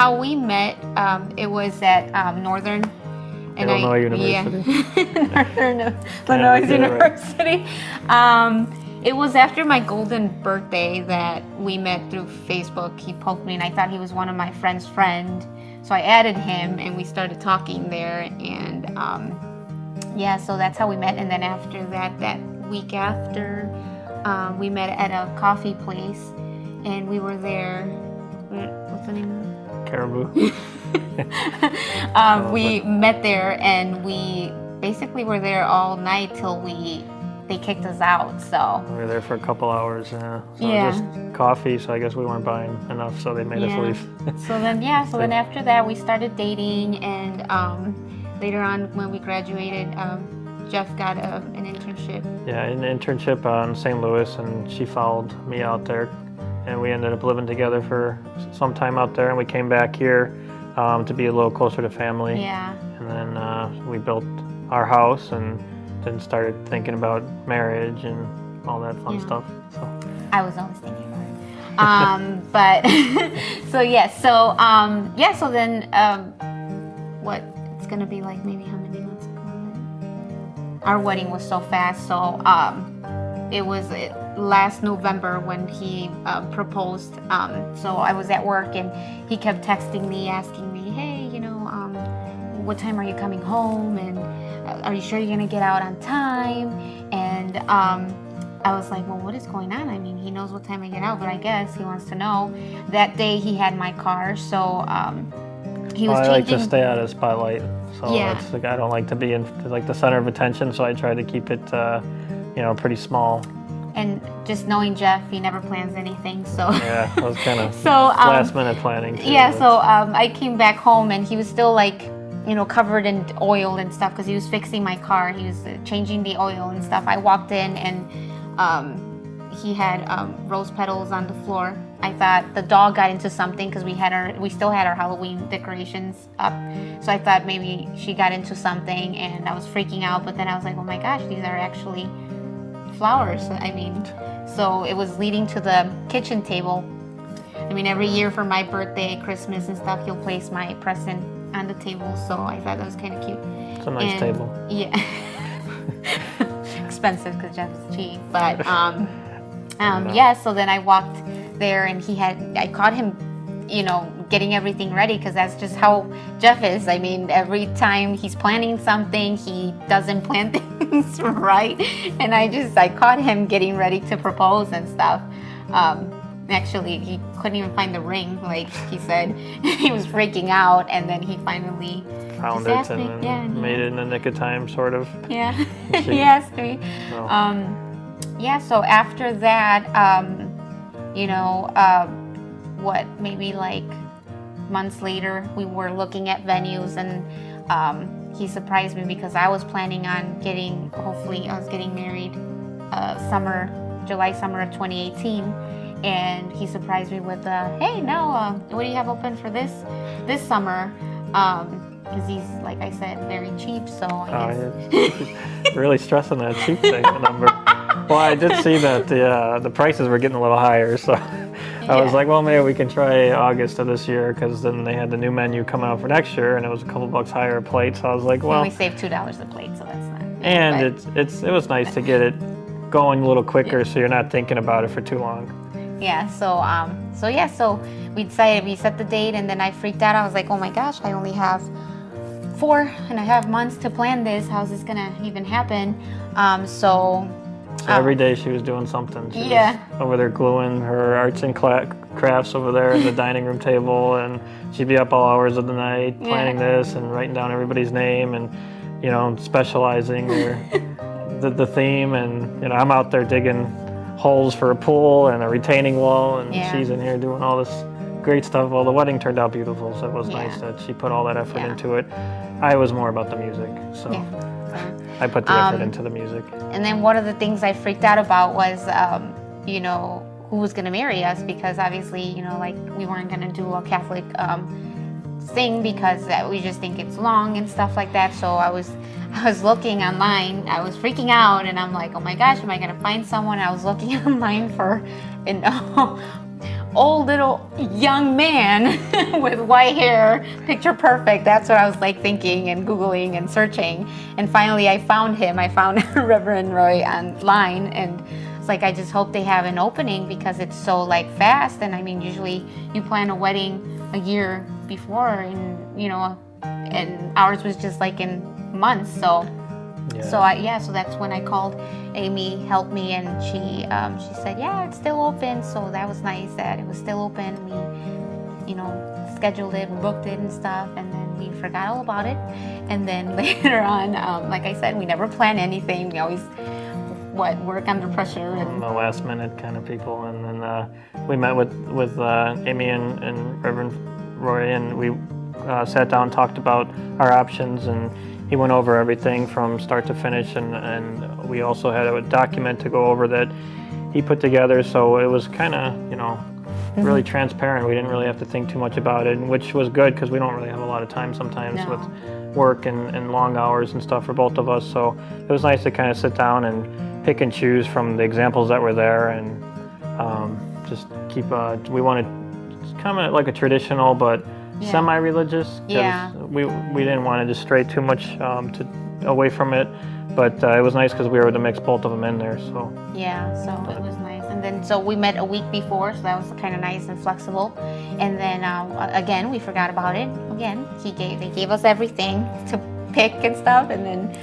how we met, it was at Northern Illinois University. Yeah, Northern Illinois University. Right. It was after my golden birthday that we met through Facebook. He poked me, and I thought he was one of my friend's friend. So I added him, and we started talking there. And yeah, so that's how we met. And then after that week after, we met at a coffee place, and we were there. What's the name of it? Caribou. We met there, and we basically were there all night till they kicked us out. So we were there for a couple hours. So yeah. Just coffee. So I guess we weren't buying enough, so they made us leave. So then after that we started dating, and later on when we graduated, Jeff got an internship. Yeah, an internship in St. Louis, and she followed me out there, and we ended up living together for some time out there, and we came back here to be a little closer to family. Yeah. And then we built our house, and then started thinking about marriage and all that fun stuff. So I was always thinking about it. But so then what it's gonna be like, maybe how many months ago? Our wedding was so fast, so it was last November when he proposed. So I was at work, and he kept texting me, asking me, hey, what time are you coming home, and are you sure you're gonna get out on time? And I was like, well, what is going on? I mean, he knows what time I get out, but I guess he wants to know. That day he had my car, so he was changing. I like to stay out of the spotlight, so it's like I don't like to be in like the center of attention, so I try to keep it pretty small. And just knowing Jeff, he never plans anything, so yeah, it was kind of last minute planning too. Yeah, so I came back home, and he was still like, covered in oil and stuff, because he was fixing my car. He was changing the oil and stuff. I walked in, and he had rose petals on the floor. I thought the dog got into something, because we still had our Halloween decorations up. So I thought maybe she got into something, and I was freaking out. But then I was like, oh my gosh, these are actually flowers. I mean, so it was leading to the kitchen table. I mean, every year for my birthday, Christmas and stuff, he'll place my present on the table. So I thought that was kind of cute. It's a nice table. Yeah. Expensive, because Jeff's cheap. But so then I walked there, and I caught him, getting everything ready, because that's just how Jeff is. I mean, every time he's planning something, he doesn't plan things right. And I caught him getting ready to propose and stuff. Actually, he couldn't even find the ring, like he said. He was freaking out, and then he finally found it and made it in the nick of time, sort of. Yeah, he asked me. So. So after that, maybe like months later, we were looking at venues, and he surprised me, because I was planning on getting married July, summer of 2018. And he surprised me with, hey, now, what do you have open for this summer? Because he's, like I said, very cheap, so I guess. Yeah. Really stressing that cheap thing, the number. Well, I did see that the prices were getting a little higher, so I was like, well, maybe we can try August of this year, because then they had the new menu come out for next year, and it was a couple bucks higher a plate, so I was like, well. We saved $2 a plate, so that's not. And it was nice to get it going a little quicker, so you're not thinking about it for too long. Yeah, so we decided, we set the date, and then I freaked out. I was like, oh my gosh, I only have 4.5 months to plan this. How's this gonna even happen? So every day she was doing something. She was over there gluing her arts and crafts over there at the dining room table, and she'd be up all hours of the night planning this and writing down everybody's name, and specializing the theme, and I'm out there digging holes for a pool and a retaining wall, and she's in here doing all this great stuff. Well, the wedding turned out beautiful, so it was nice that she put all that effort into it. I was more about the music, so I put the effort into the music. And then one of the things I freaked out about was, who was going to marry us, because obviously, we weren't going to do a Catholic thing, because we just think it's long and stuff like that. So I was looking online. I was freaking out, and I'm like, oh my gosh, am I going to find someone? I was looking online for, old little young man with white hair, picture perfect. That's what I was like thinking and Googling and searching. And finally I found him. I found Reverend Roy online, and it's like, I just hope they have an opening because it's so like fast. And I mean, usually you plan a wedding a year before, and and ours was just like in months. So so that's when I called Amy, helped me, and she said, yeah, it's still open. So that was nice that it was still open. We scheduled it, booked it and stuff, and then we forgot all about it. And then later on, like I said, we never plan anything. We always work under pressure and the last minute kind of people. And then we met with Amy and Reverend Roy, and we sat down, talked about our options, and he went over everything from start to finish, and we also had a document to go over that he put together, so it was kind of really transparent. We didn't really have to think too much about it, which was good because we don't really have a lot of time sometimes with work and long hours and stuff for both of us. So it was nice to kind of sit down and pick and choose from the examples that were there, and just keep we wanted kind of like a traditional but semi-religious, because we didn't want to just stray too much away from it, but it was nice because we were able to mix both of them in there. So it was nice. And then so we met a week before, so that was kind of nice and flexible. And then again, we forgot about it. Again, they gave us everything to pick and stuff. And then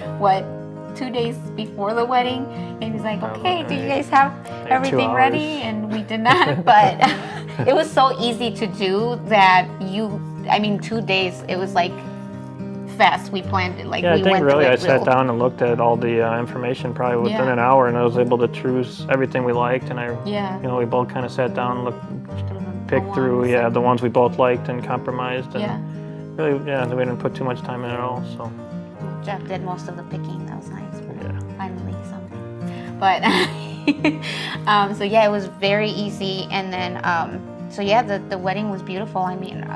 2 days before the wedding, and he's like, okay, do you guys have everything ready? And we did not, but it was so easy to do that 2 days, it was like fast. We planned it. Like, I think really I sat down and looked at all the information probably within an hour, and I was able to choose everything we liked, and we both kind of sat down and picked through the ones we both liked and compromised, and really we didn't put too much time in at all. So Jeff did most of the picking. That was nice. Finally something. But so it was very easy. And then the wedding was beautiful. I mean,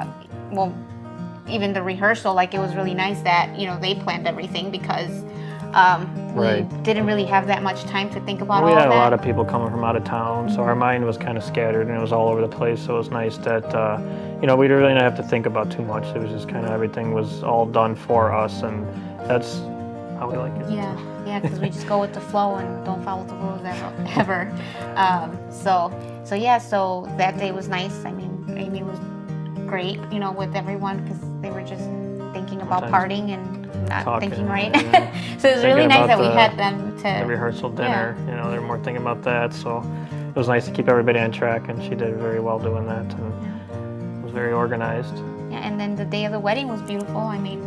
even the rehearsal, like, it was really nice that they planned everything, because we didn't really have that much time to think about all that. We had a lot of people coming from out of town, so our mind was kind of scattered and it was all over the place. So it was nice that we didn't really have to think about too much. It was just kind of everything was all done for us, and that's how we like it. Because we just go with the flow and don't follow the rules ever. So that day was nice. I mean, Amy was great, with everyone, because they were just thinking about partying and not thinking right. So it was really nice that we had them to the rehearsal dinner. They were more thinking about that. So it was nice to keep everybody on track, and she did very well doing that, and was very organized. Yeah, and then the day of the wedding was beautiful. I mean,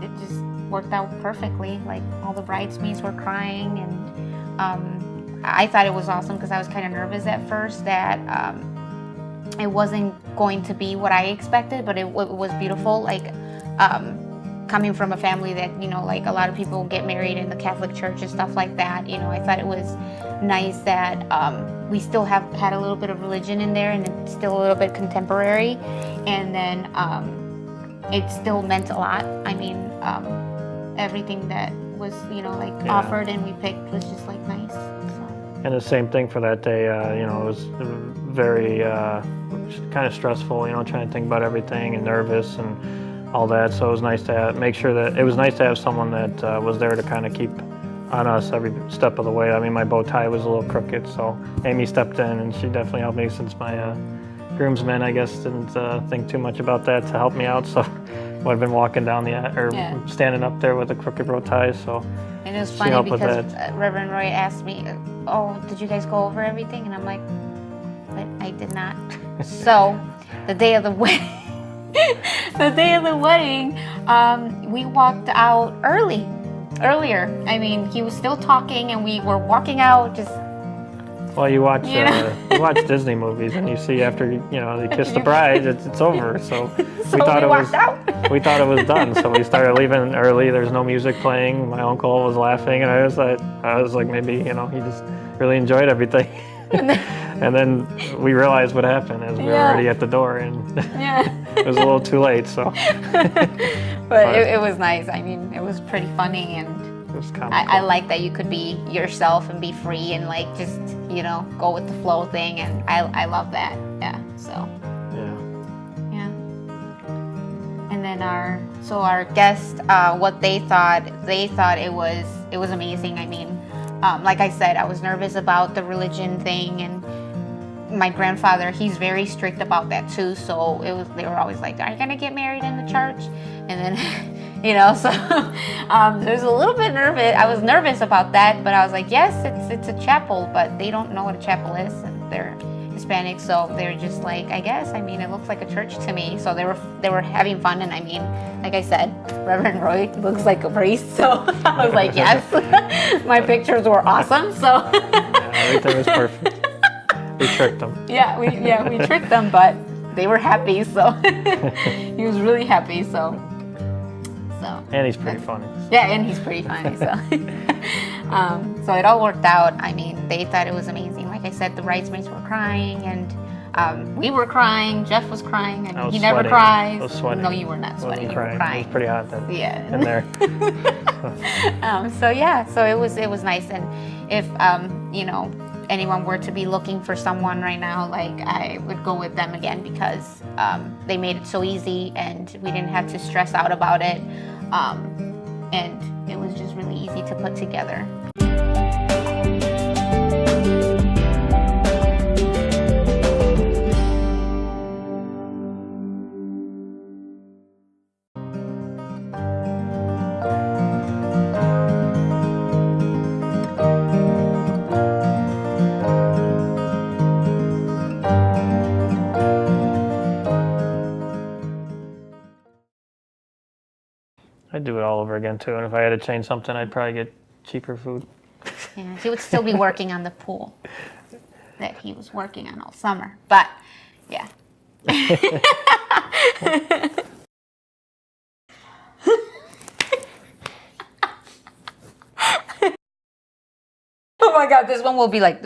it just worked out perfectly. Like, all the bridesmaids were crying, and I thought it was awesome because I was kind of nervous at first that it wasn't going to be what I expected, but it was beautiful. Like, coming from a family that, like, a lot of people get married in the Catholic Church and stuff like that, I thought it was nice that we still had a little bit of religion in there, and it's still a little bit contemporary, and then it still meant a lot. I mean, everything that was, offered and we picked was just, like, nice. So. And the same thing for that day, it was very kind of stressful, trying to think about everything and nervous and all that. So it was nice to have someone that was there to kind of keep on us every step of the way. I mean, my bow tie was a little crooked, so Amy stepped in, and she definitely helped me, since my groomsmen, I guess, didn't think too much about that to help me out. So I've been walking down standing up there with a crooked bow tie. So and it was funny because Reverend Roy asked me, "Oh, did you guys go over everything?" And I'm like, "But I did not." So the day of the wedding. We walked out earlier. I mean, he was still talking, and we were walking out just. Well, you watch Disney movies, and you see after they kiss the bride, it's over. So we thought we thought it was done. So we started leaving early. There's no music playing. My uncle was laughing, and I was like, maybe he just really enjoyed everything. And then we realized what happened as we were already at the door, and it was a little too late. So, but it was nice. I mean, it was pretty funny, and was comical. I like that you could be yourself and be free and like just, you know, go with the flow thing, and I love that. Yeah. So yeah. And then our guest, what they thought it was amazing. I mean, like I said, I was nervous about the religion thing, and my grandfather, he's very strict about that too. So they were always like, "Are you gonna get married in the church?" And then, you know, so there's a little bit nervous. I was nervous about that, but I was like, yes, it's a chapel, but they don't know what a chapel is, and they're Hispanic, so they're just like, I guess. I mean, it looks like a church to me. So they were having fun, and I mean, like I said, Reverend Roy looks like a priest. So I was like, yes, my pictures were awesome. So yeah, everything was perfect. We tricked them. Yeah, we tricked them, but they were happy. So he was really happy. So. And he's pretty funny. Yeah, and he's pretty funny. So, so it all worked out. I mean, they thought it was amazing. Like I said, the bridesmaids were crying, and we were crying. Jeff was crying, and he never cries. I was sweating. No, you were not sweating. You were crying. It was pretty hot then. Yeah. In there. So yeah, so it was nice. And if you know, anyone were to be looking for someone right now, like, I would go with them again, because they made it so easy, and we didn't have to stress out about it, and it was just really easy to put together. I'd do it all over again too, and if I had to change something, I'd probably get cheaper food. Yeah, he would still be working on the pool that he was working on all summer, but yeah. Oh my God, this one will be like,